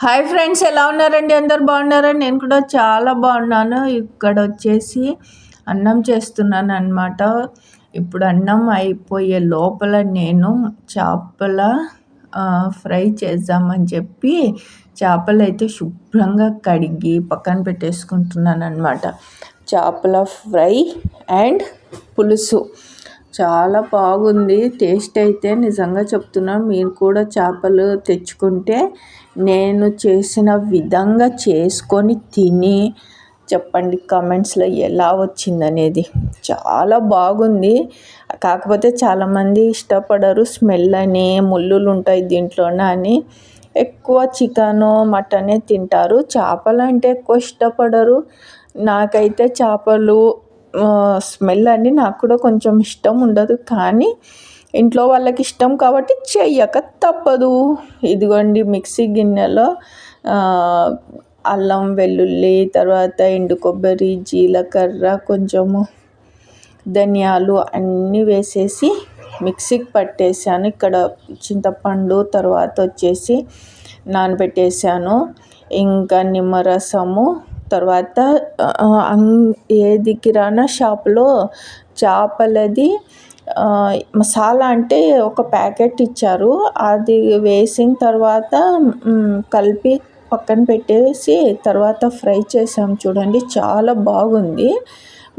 Hi friends, ఎలా ఉన్నారండి? అందరు బాగున్నారా? నేను కూడా చాలా బాగున్నాను. ఇక్కడ వచ్చేసి అన్నం చేస్తున్నాను అనమాట. ఇప్పుడు అన్నం అయిపోయే లోపల నేను చేపల ఫ్రై చేద్దామని చెప్పి చేపలు అయితే శుభ్రంగా కడిగి పక్కన పెట్టేసుకుంటున్నాను అనమాట. చేపల ఫ్రై అండ్ పులుసు చాలా బాగుంది. టేస్ట్ అయితే నిజంగా చెప్తున్నా, మీరు కూడా చేపలు తెచ్చుకుంటే నేను చేసిన విధంగా చేసుకొని తిని చెప్పండి కామెంట్స్లో ఎలా వచ్చిందనేది. చాలా బాగుంది. కాకపోతే చాలామంది ఇష్టపడరు, స్మెల్ అని, ముళ్ళులు ఉంటాయి దీంట్లోన అని ఎక్కువ చికెను మటనే తింటారు. చేపలు అంటే ఎక్కువ ఇష్టపడరు. నాకైతే చేపలు స్మెల్ అని నాకు కూడా కొంచెం ఇష్టం ఉండదు, కానీ ఇంట్లో వాళ్ళకి ఇష్టం కాబట్టి చెయ్యక తప్పదు. ఇదిగోండి మిక్సీ గిన్నెలో అల్లం వెల్లుల్లి, తర్వాత ఎండు కొబ్బరి, జీలకర్ర, కొంచెము ధనియాలు అన్నీ వేసేసి మిక్సీకి పట్టేసాను. ఇక్కడ చింతపండు తర్వాత వచ్చేసి నానబెట్టేసాను. ఇంకా నిమ్మరసము, తర్వాత ఏది కిరాణా షాప్లో చేపలది మసాలా అంటే ఒక ప్యాకెట్ ఇచ్చారు. అది వేసిన తర్వాత కలిపి పక్కన పెట్టేసి తర్వాత ఫ్రై చేసాం చూడండి, చాలా బాగుంది.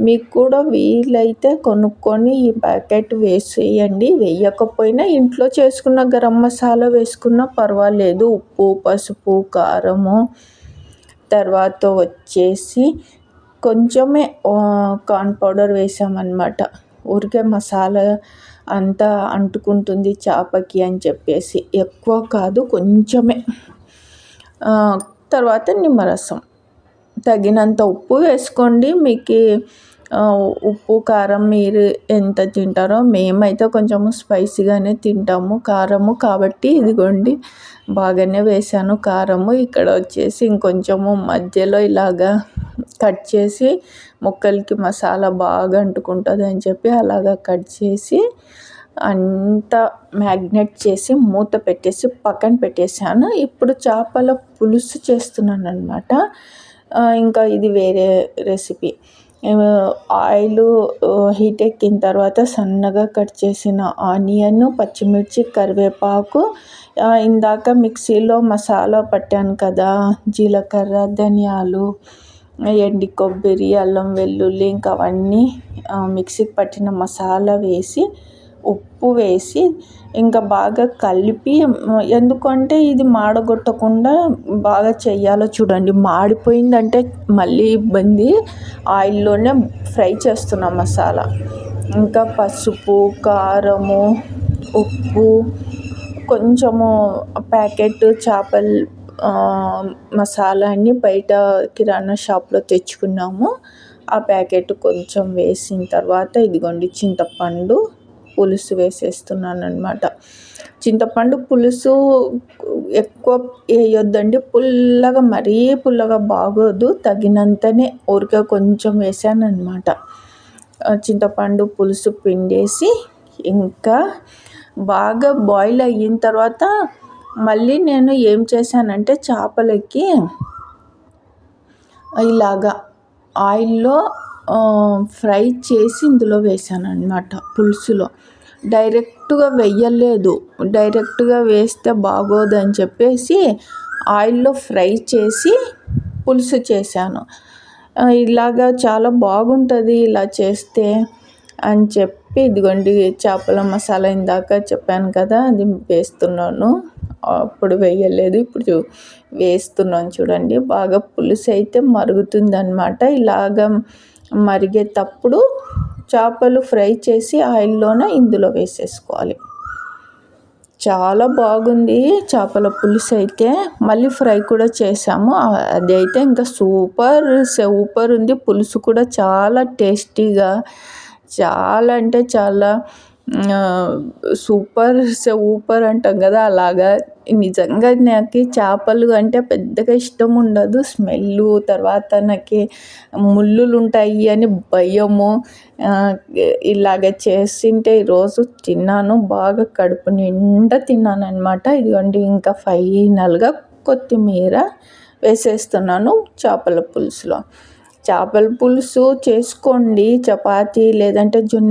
మీకు కూడా వీలైతే కొనుక్కొని ఈ ప్యాకెట్ వేసేయండి. వేయకపోయినా ఇంట్లో చేసుకున్న గరం మసాలా వేసుకున్నా పర్వాలేదు. ఉప్పు, పసుపు, కారము, తర్వాత వచ్చేసి కొంచెమే కార్న్ పౌడర్ వేసామన్నమాట. ఊరికే మసాలా అంతా అంటుకుంటుంది చేపకి అని చెప్పేసి, ఎక్కువ కాదు, కొంచెమే. తర్వాత నిమ్మరసం, తగినంత ఉప్పు వేసుకోండి. మీకు ఉప్పు కారం మీరు ఎంత తింటారో, మేమైతే కొంచెము స్పైసీగానే తింటాము కారము కాబట్టి ఇదిగోండి బాగానే వేసాను కారము. ఇక్కడ వచ్చేసి ఇంకొంచెము మధ్యలో ఇలాగా కట్ చేసి ముక్కలకి మసాలా బాగా అంటుకుంటుంది అని చెప్పి అలాగా కట్ చేసి అంతా మ్యాగ్నెట్ చేసి మూత పెట్టేసి పక్కన పెట్టేసాను. ఇప్పుడు చేపల పులుసు చేస్తున్నాను అనమాట. ఇంకా ఇది వేరే రెసిపీ. ఆయిల్ హీట్ ఎక్కిన తర్వాత సన్నగా కట్ చేసిన ఆనియన్, పచ్చిమిర్చి, కరివేపాకు, ఇందాక మిక్సీలో మసాలా పట్టాను కదా, జీలకర్ర, ధనియాలు, ఎండి కొబ్బరి, అల్లం వెల్లుల్లి, ఇంకా అవన్నీ మిక్సీకి పట్టిన మసాలా వేసి ఉప్పు వేసి ఇంకా బాగా కలిపి, ఎందుకంటే ఇది మాడగొట్టకుండా బాగా చెయ్యాలో చూడండి. మాడిపోయిందంటే మళ్ళీ ఇబ్బంది. ఆయిల్లోనే ఫ్రై చేస్తున్న మసాలా, ఇంకా పసుపు, కారము, ఉప్పు, కొంచెము ప్యాకెట్ చేపల మసాలా అన్ని బయట కిరాణా షాప్లో తెచ్చుకున్నాము. ఆ ప్యాకెట్ కొంచెం వేసిన తర్వాత ఇదిగోండి చింతపండు పులుసు వేసేస్తున్నాను అనమాట. చింతపండు పులుసు ఎక్కువ వేయొద్దండి, పుల్లగా, మరీ పుల్లగా బాగోదు. తగినంతనే ఊరికే కొంచెం వేసాను అనమాట. చింతపండు పులుసు పిండేసి ఇంకా బాగా బాయిల్ అయిన తర్వాత మళ్ళీ నేను ఏం చేశానంటే చేపలకి ఇలాగా ఆయిల్లో ఫ్రై చేసి ఇందులో వేసాను అనమాట. పులుసులో డైరెక్ట్గా వేయలేదు, డైరెక్ట్గా వేస్తే బాగోదని చెప్పేసి ఆయిల్లో ఫ్రై చేసి పులుసు చేశాను. ఇలాగా చాలా బాగుంటుంది ఇలా చేస్తే అని చెప్పి ఇదిగోండి చేపల మసాలా ఇందాక చెప్పాను కదా, అది వేస్తున్నాను. అప్పుడు వేయలేదు, ఇప్పుడు వేస్తున్నాను చూడండి. బాగా పులుసు అయితే మరుగుతుందన్నమాట. ఇలాగ మరిగేటప్పుడు చేపలు ఫ్రై చేసి ఆయిల్లోన ఇందులో వేసేసుకోవాలి. చాలా బాగుంది చేపల పులుసు అయితే. మళ్ళీ ఫ్రై కూడా చేసాము, అది అయితే ఇంకా సూపర్ ఉంది. పులుసు కూడా చాలా టేస్టీగా, చాలా అంటే చాలా సూపర్ అంటాం కదా, అలాగా. నిజంగా నాకు చేపలు అంటే పెద్దగా ఇష్టం ఉండదు, స్మెల్, తర్వాత నాకు ముళ్ళులు ఉంటాయి అని భయము. ఇలాగ చేసింటే ఈరోజు తిన్నాను, బాగా కడుపు నిండా తిన్నాను అనమాట. ఇదిగోండి ఇంకా ఫైనల్గా కొత్తిమీర వేసేస్తున్నాను చేపల పులుసులో. చేపల పులుసు చేసుకోండి చపాతీ లేదంటే జొన్న